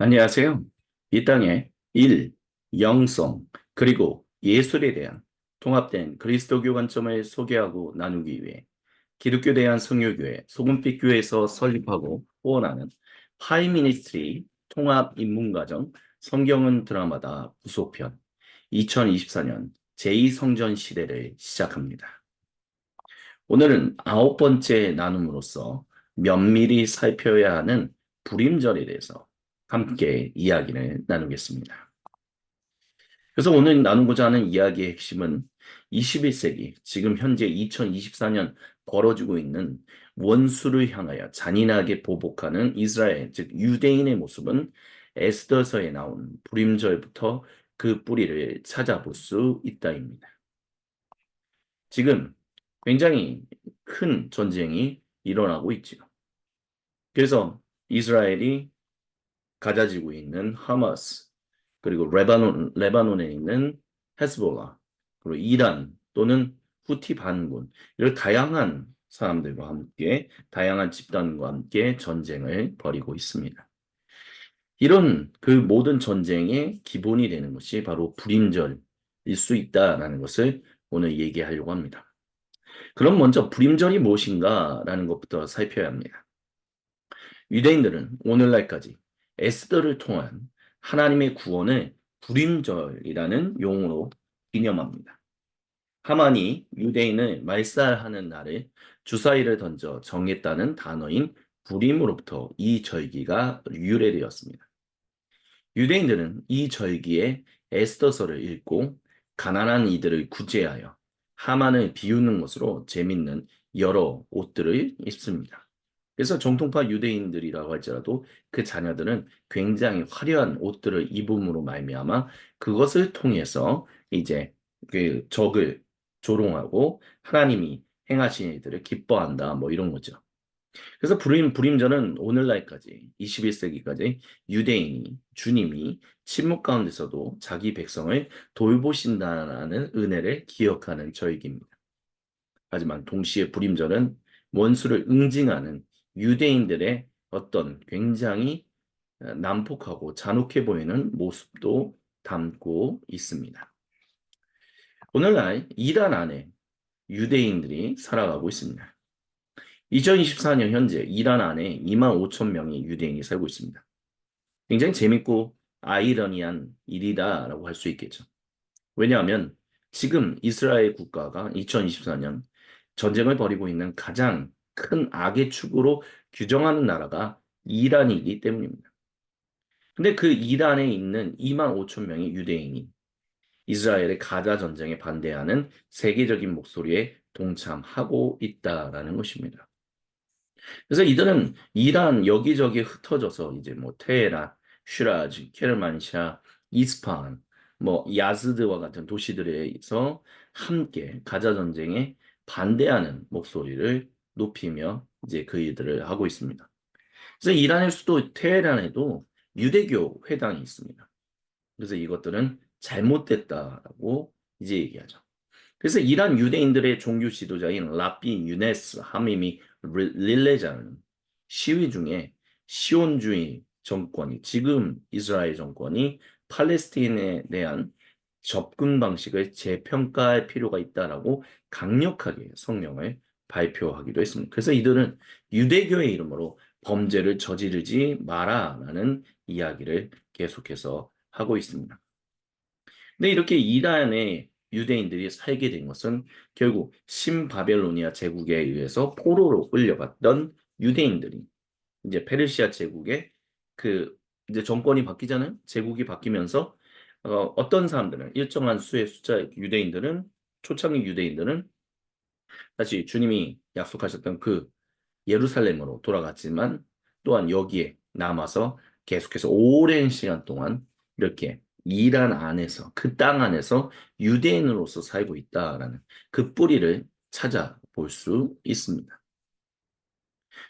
안녕하세요. 이 땅에 일, 영성, 그리고 예술에 대한 통합된 그리스도교 관점을 소개하고 나누기 위해 기독교 대한 성교교회 소금빛 교회에서 설립하고 후원하는 파이 미니스트리 통합 입문과정 성경은 드라마다 부속편 2024년 제2성전 시대를 시작합니다. 오늘은 아홉 번째 나눔으로서 면밀히 살펴야 하는 불임절에 대해서 함께 이야기를 나누겠습니다. 그래서 오늘 나누고자 하는 이야기의 핵심은 21세기, 지금 현재 2024년 벌어지고 있는 원수를 향하여 잔인하게 보복하는 이스라엘, 즉 유대인의 모습은 에스더서에 나온 불임절부터 그 뿌리를 찾아볼 수 있다입니다. 지금 굉장히 큰 전쟁이 일어나고 있지요. 그래서 이스라엘이 가자지구에 있는 하마스, 그리고 레바논에 있는 헤즈볼라, 그리고 이란 또는 후티 반군, 이런 다양한 사람들과 함께, 다양한 집단과 함께 전쟁을 벌이고 있습니다. 이런 그 모든 전쟁의 기본이 되는 것이 바로 불임절일 수 있다라는 것을 오늘 얘기하려고 합니다. 그럼 먼저 불임절이 무엇인가라는 것부터 살펴야 합니다. 유대인들은 오늘날까지 에스더를 통한 하나님의 구원을 불임절이라는 용어로 기념합니다. 하만이 유대인을 말살하는 날을 주사위를 던져 정했다는 단어인 불임으로부터 이 절기가 유래되었습니다. 유대인들은 이 절기에 에스더서를 읽고 가난한 이들을 구제하여 하만을 비우는 것으로 재밌는 여러 옷들을 입습니다. 그래서 정통파 유대인들이라고 할지라도 그 자녀들은 굉장히 화려한 옷들을 입음으로 말미암아 그것을 통해서 이제 그 적을 조롱하고 하나님이 행하신 일들을 기뻐한다 뭐 이런 거죠. 그래서 불임절은 오늘날까지 21세기까지 유대인이 주님이 침묵 가운데서도 자기 백성을 돌보신다라는 은혜를 기억하는 절기입니다. 하지만 동시에 불임절은 원수를 응징하는 유대인들의 어떤 굉장히 난폭하고 잔혹해 보이는 모습도 담고 있습니다. 오늘날 이란 안에 유대인들이 살아가고 있습니다. 2024년 현재 이란 안에 2만 5천 명의 유대인이 살고 있습니다. 굉장히 재밌고 아이러니한 일이다라고 할 수 있겠죠. 왜냐하면 지금 이스라엘 국가가 2024년 전쟁을 벌이고 있는 가장 큰 악의 축으로 규정하는 나라가 이란이기 때문입니다. 근데 그 이란에 있는 2만 5천 명의 유대인이 이스라엘의 가자 전쟁에 반대하는 세계적인 목소리에 동참하고 있다라는 것입니다. 그래서 이들은 이란 여기저기 흩어져서 이제 뭐 테헤란, 슈라즈, 케르만샤, 이스파한, 뭐 야즈드와 같은 도시들에서 함께 가자 전쟁에 반대하는 목소리를 높이며 이제 그 일들을 하고 있습니다. 그래서 이란의 수도 테헤란에도 유대교 회당이 있습니다. 그래서 이것들은 잘못됐다라고 이제 얘기하죠. 그래서 이란 유대인들의 종교 지도자인 라비 유네스 하미미 릴레자는 시위 중에 시온주의 정권이 지금 이스라엘 정권이 팔레스타인에 대한 접근 방식을 재평가할 필요가 있다라고 강력하게 성명을 발표하기도 했습니다. 그래서 이들은 유대교의 이름으로 범죄를 저지르지 마라라는 이야기를 계속해서 하고 있습니다. 근데 이렇게 이란의 유대인들이 살게 된 것은 결국 신바벨로니아 제국에 의해서 포로로 끌려갔던 유대인들이 이제 페르시아 제국의 그 이제 정권이 바뀌잖아요. 제국이 바뀌면서 어떤 사람들은 일정한 수의 숫자 유대인들은 초창기 유대인들은 다시 주님이 약속하셨던 그 예루살렘으로 돌아갔지만 또한 여기에 남아서 계속해서 오랜 시간 동안 이렇게 이란 안에서 그 땅 안에서 유대인으로서 살고 있다라는 그 뿌리를 찾아볼 수 있습니다.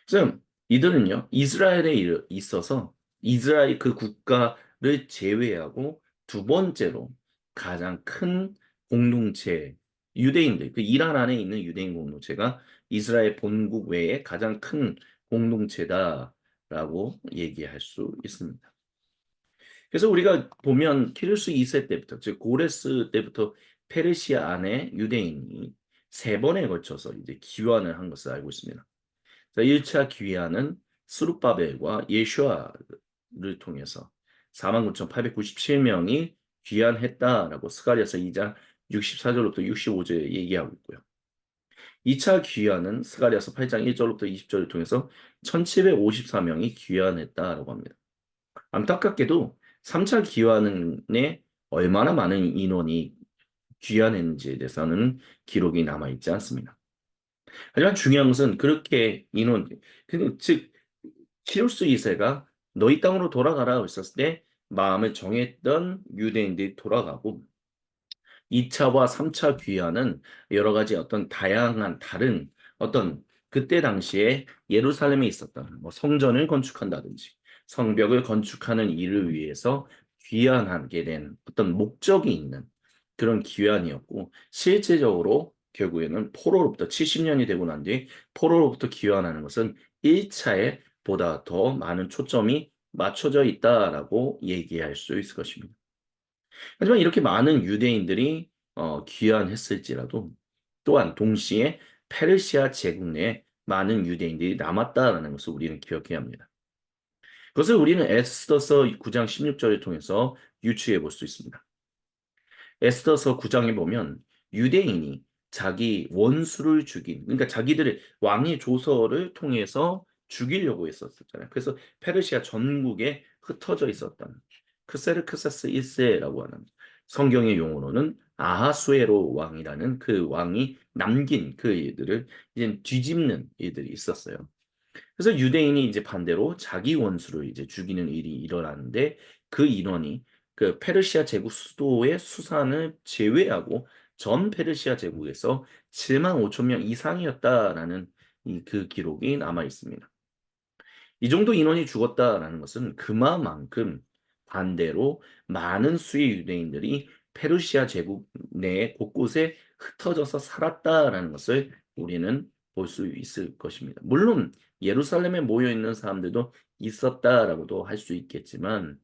그래서 이들은요 이스라엘에 있어서 이스라엘 그 국가를 제외하고 두 번째로 가장 큰 공동체 유대인들 그 이란 안에 있는 유대인 공동체가 이스라엘 본국 외에 가장 큰 공동체다라고 얘기할 수 있습니다. 그래서 우리가 보면 키루스 2세 때부터, 즉 고레스 때부터 페르시아 안에 유대인이 세 번에 걸쳐서 이제 귀환을 한 것을 알고 있습니다. 1차 귀환은 스룹바벨과 예슈아를 통해서 49,897명이 귀환했다라고 스가랴서 2장 64절부터 65절에 얘기하고 있고요. 2차 귀환은 스가랴서 8장 1절부터 20절을 통해서 1754명이 귀환했다라고 합니다. 안타깝게도 3차 귀환에 얼마나 많은 인원이 귀환했는지에 대해서는 기록이 남아있지 않습니다. 하지만 중요한 것은 그렇게 즉 키루스 2세가 너희 땅으로 돌아가라 했었을 때 마음을 정했던 유대인들이 돌아가고 2차와 3차 귀환은 여러 가지 어떤 다양한 다른 어떤 그때 당시에 예루살렘에 있었던 뭐 성전을 건축한다든지 성벽을 건축하는 일을 위해서 귀환하게 된 어떤 목적이 있는 그런 귀환이었고 실제적으로 결국에는 포로로부터 70년이 되고 난 뒤에 포로로부터 귀환하는 것은 1차에 보다 더 많은 초점이 맞춰져 있다라고 얘기할 수 있을 것입니다. 하지만 이렇게 많은 유대인들이 귀환했을지라도 또한 동시에 페르시아 제국 내에 많은 유대인들이 남았다라는 것을 우리는 기억해야 합니다. 그것을 우리는 에스더서 9장 16절을 통해서 유추해 볼 수 있습니다. 에스더서 9장에 보면 유대인이 자기 원수를 죽인, 그러니까 자기들의 왕의 조서를 통해서 죽이려고 했었잖아요. 그래서 페르시아 전국에 흩어져 있었던 크세르크세스 1세라고 하는 성경의 용어로는 아하수에로 왕이라는 그 왕이 남긴 그 일들을 이제 뒤집는 일들이 있었어요. 그래서 유대인이 이제 반대로 자기 원수를 이제 죽이는 일이 일어나는데 그 인원이 그 페르시아 제국 수도의 수산을 제외하고 전 페르시아 제국에서 7만 5천 명 이상이었다라는 그 기록이 남아 있습니다. 이 정도 인원이 죽었다라는 것은 그만큼 반대로 많은 수의 유대인들이 페르시아 제국 내 곳곳에 흩어져서 살았다라는 것을 우리는 볼 수 있을 것입니다. 물론 예루살렘에 모여 있는 사람들도 있었다라고도 할 수 있겠지만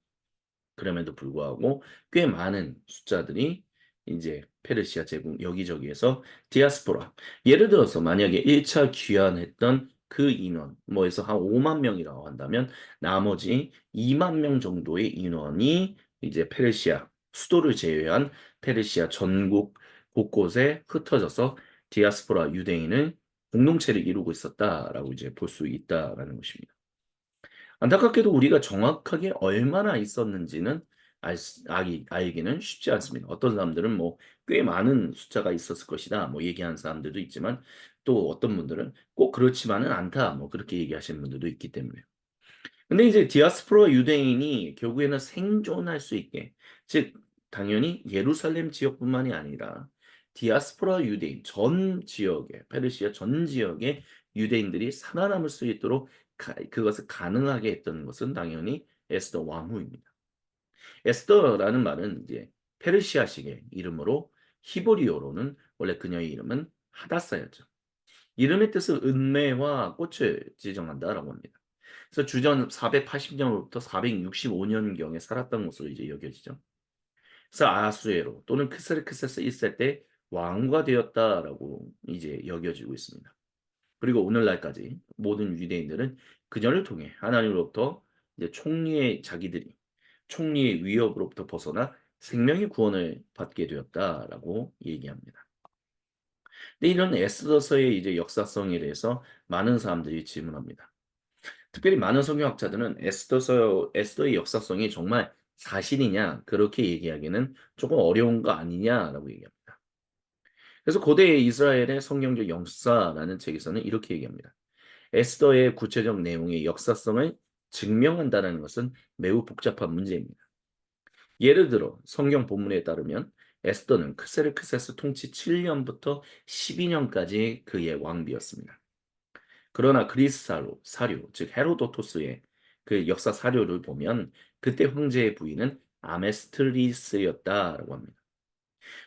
그럼에도 불구하고 꽤 많은 숫자들이 이제 페르시아 제국 여기저기에서 디아스포라. 예를 들어서 만약에 1차 귀환했던 그 인원, 뭐해서 한 5만 명이라고 한다면 나머지 2만 명 정도의 인원이 이제 페르시아, 수도를 제외한 페르시아 전국 곳곳에 흩어져서 디아스포라 유대인을 공동체를 이루고 있었다라고 이제 볼 수 있다라는 것입니다. 안타깝게도 우리가 정확하게 얼마나 있었는지는 알기는 쉽지 않습니다. 어떤 사람들은 뭐 꽤 많은 숫자가 있었을 것이다. 뭐 얘기하는 사람들도 있지만 또 어떤 분들은 꼭 그렇지만은 않다. 뭐 그렇게 얘기하시는 분들도 있기 때문에. 근데 이제 디아스포라 유대인이 결국에는 생존할 수 있게, 즉 당연히 예루살렘 지역뿐만이 아니라 디아스포라 유대인 전 지역에 페르시아 전 지역의 유대인들이 살아남을 수 있도록 그것을 가능하게 했던 것은 당연히 에스더 왕후입니다. 에스더라는 말은 이제 페르시아식의 이름으로 히브리어로는 원래 그녀의 이름은 하다사였죠. 이름의 뜻은 은매와 꽃을 지정한다라고 합니다. 그래서 주전 480년부터 465년경에 살았던 것으로 이제 여겨지죠. 그래서 아하수에로 또는 크세르크세스 1세 때 왕과 되었다라고 이제 여겨지고 있습니다. 그리고 오늘날까지 모든 유대인들은 그녀를 통해 하나님으로부터 이제 총리의 위협으로부터 벗어나 생명의 구원을 받게 되었다라고 얘기합니다. 근데 이런 에스더서의 이제 역사성에 대해서 많은 사람들이 질문합니다. 특별히 많은 성경학자들은 에스더의 역사성이 정말 사실이냐, 그렇게 얘기하기는 조금 어려운 거 아니냐라고 얘기합니다. 그래서 고대 이스라엘의 성경적 역사라는 책에서는 이렇게 얘기합니다. 에스더의 구체적 내용의 역사성을 증명한다는 것은 매우 복잡한 문제입니다. 예를 들어 성경 본문에 따르면 에스더는 크세르크세스 통치 7년부터 12년까지 그의 왕비였습니다. 그러나 그리스 사료, 즉 헤로도토스의 그 역사 사료를 보면 그때 황제의 부인은 아메스트리스였다라고 합니다.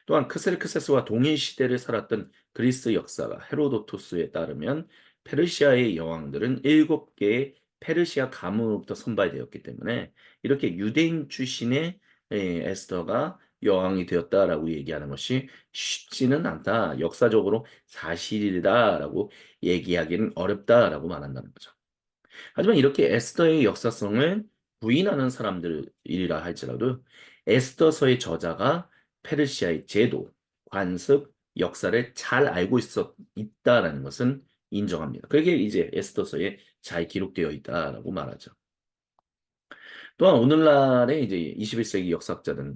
또한 크세르크세스와 동일 시대를 살았던 그리스 역사가 헤로도토스에 따르면 페르시아의 여왕들은 7개의 페르시아 가문으로부터 선발되었기 때문에 이렇게 유대인 출신의 에스더가 여왕이 되었다라고 얘기하는 것이 쉽지는 않다. 역사적으로 사실이다라고 얘기하기는 어렵다라고 말한다는 거죠. 하지만 이렇게 에스더의 역사성을 부인하는 사람들이라 할지라도 에스더서의 저자가 페르시아의 제도, 관습, 역사를 잘 알고 있다라는 것은 인정합니다. 그게 이제 에스더서에 잘 기록되어 있다라고 말하죠. 또한 오늘날의 이제 21세기 역사학자들은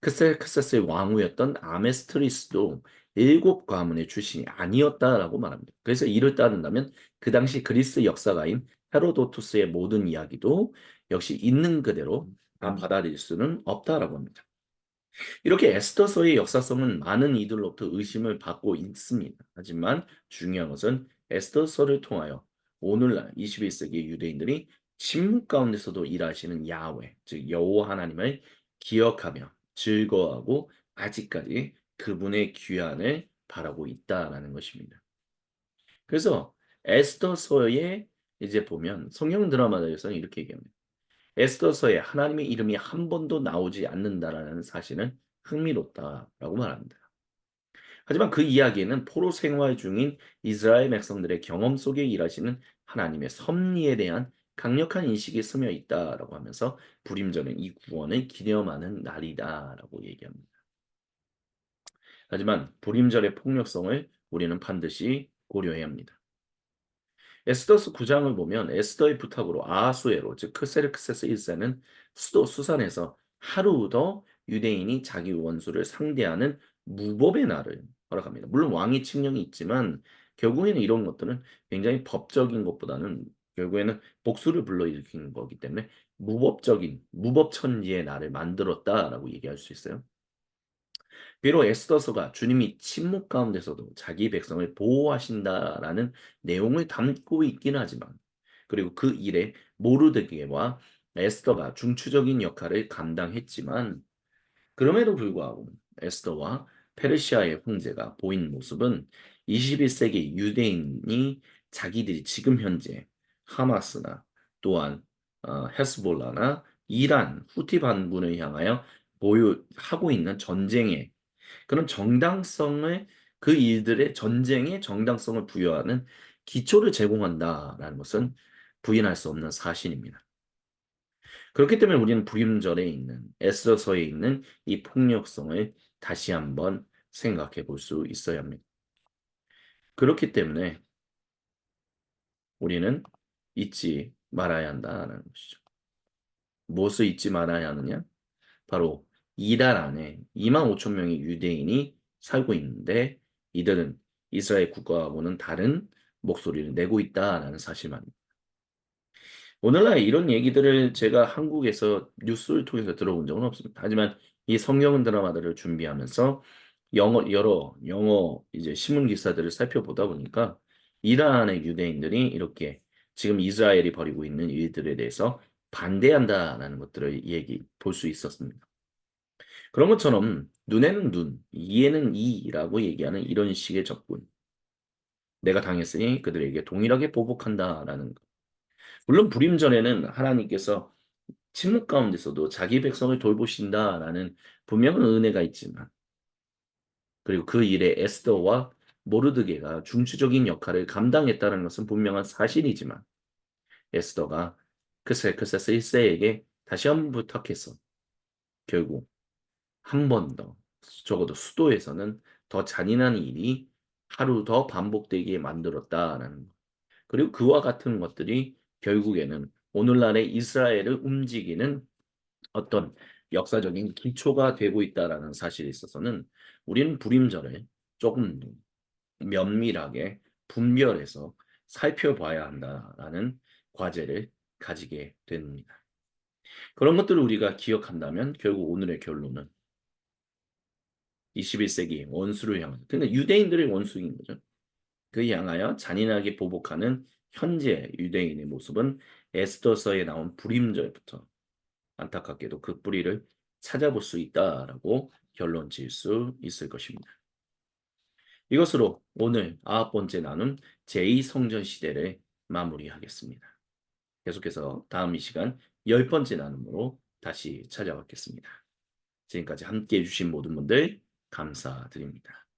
크세스의 왕후였던 아메스트리스도 일곱 가문의 출신이 아니었다라고 말합니다. 그래서 이를 따른다면 그 당시 그리스 역사가인 헤로도투스의 모든 이야기도 역시 있는 그대로 받아들일 수는 없다라고 합니다. 이렇게 에스더서의 역사성은 많은 이들로부터 의심을 받고 있습니다. 하지만 중요한 것은 에스더서를 통하여 오늘날 21세기 유대인들이 침묵 가운데서도 일하시는 야훼, 즉 여호와 하나님을 기억하며 즐거워하고 아직까지 그분의 귀환을 바라고 있다라는 것입니다. 그래서 에스더서에 이제 보면 성경 드라마에서는 이렇게 얘기합니다. 에스더서에 하나님의 이름이 한 번도 나오지 않는다라는 사실은 흥미롭다라고 말합니다. 하지만 그 이야기에는 포로 생활 중인 이스라엘 백성들의 경험 속에 일하시는 하나님의 섭리에 대한 강력한 인식이 스며 있다라고 하면서 불임절은 이 구원을 기념하는 날이다라고 얘기합니다. 하지만 불임절의 폭력성을 우리는 반드시 고려해야 합니다. 에스더서 9장을 보면 에스더의 부탁으로 아하수에로 즉 크세르크세스 1세는 수도 수산에서 하루 더 유대인이 자기 원수를 상대하는 무법의 날을 허락합니다. 물론 왕의 칙령이 있지만 결국에는 이런 것들은 굉장히 법적인 것보다는 결국에는 복수를 불러일으키는 거기 때문에 무법적인 무법천지의 날을 만들었다라고 얘기할 수 있어요. 비록 에스더서가 주님이 침묵 가운데서도 자기 백성을 보호하신다라는 내용을 담고 있긴 하지만 그리고 그 일에 모르드게와 에스더가 중추적인 역할을 감당했지만 그럼에도 불구하고 에스더와 페르시아의 형제가 보인 모습은 21세기 유대인이 자기들이 지금 현재 하마스나 또한 헤스볼라나 이란 후티 반군을 향하여 보유하고 있는 전쟁의 그런 정당성을 그 일들의 전쟁의 정당성을 부여하는 기초를 제공한다라는 것은 부인할 수 없는 사실입니다. 그렇기 때문에 우리는 불임절에 있는 에스더서에 있는 이 폭력성을 다시 한번 생각해 볼 수 있어야 합니다. 그렇기 때문에 우리는 잊지 말아야 한다는 것이죠. 무엇을 잊지 말아야 하느냐? 바로 이달 안에 2만 5천 명의 유대인이 살고 있는데 이들은 이스라엘 국가하고는 다른 목소리를 내고 있다라는 사실만입니다. 오늘날 이런 얘기들을 제가 한국에서 뉴스를 통해서 들어본 적은 없습니다. 하지만 이 성경 드라마들을 준비하면서 여러 영어 이제 신문 기사들을 살펴보다 보니까 이란의 유대인들이 이렇게 지금 이스라엘이 벌이고 있는 일들에 대해서 반대한다라는 것들을 볼 수 있었습니다. 그런 것처럼 눈에는 눈, 이에는 이라고 얘기하는 이런 식의 접근. 내가 당했으니 그들에게 동일하게 보복한다라는 것. 물론 불임전에는 하나님께서 침묵 가운데서도 자기 백성을 돌보신다라는 분명한 은혜가 있지만 그리고 그 일에 에스더와 모르드게가 중추적인 역할을 감당했다는 것은 분명한 사실이지만 에스더가 크세스 1세에게 다시 한번 부탁해서 결국 한 번 더 적어도 수도에서는 더 잔인한 일이 하루 더 반복되게 만들었다라는 것. 그리고 그와 같은 것들이 결국에는 오늘날의 이스라엘을 움직이는 어떤 역사적인 기초가 되고 있다라는 사실에 있어서는 우리는 불임절을 조금 더 면밀하게 분별해서 살펴봐야 한다라는 과제를 가지게 됩니다. 그런 것들을 우리가 기억한다면 결국 오늘의 결론은 21세기 원수를 향하여 근데 유대인들의 원수인 거죠. 그 향하여 잔인하게 보복하는 현재 유대인의 모습은 에스더서에 나온 불임절부터 안타깝게도 그 뿌리를 찾아볼 수 있다라고 결론 지을 수 있을 것입니다. 이것으로 오늘 9번째 나눔 제2성전 시대를 마무리하겠습니다. 계속해서 다음 이 시간 10번째 나눔으로 다시 찾아뵙겠습니다. 지금까지 함께 해주신 모든 분들 감사드립니다.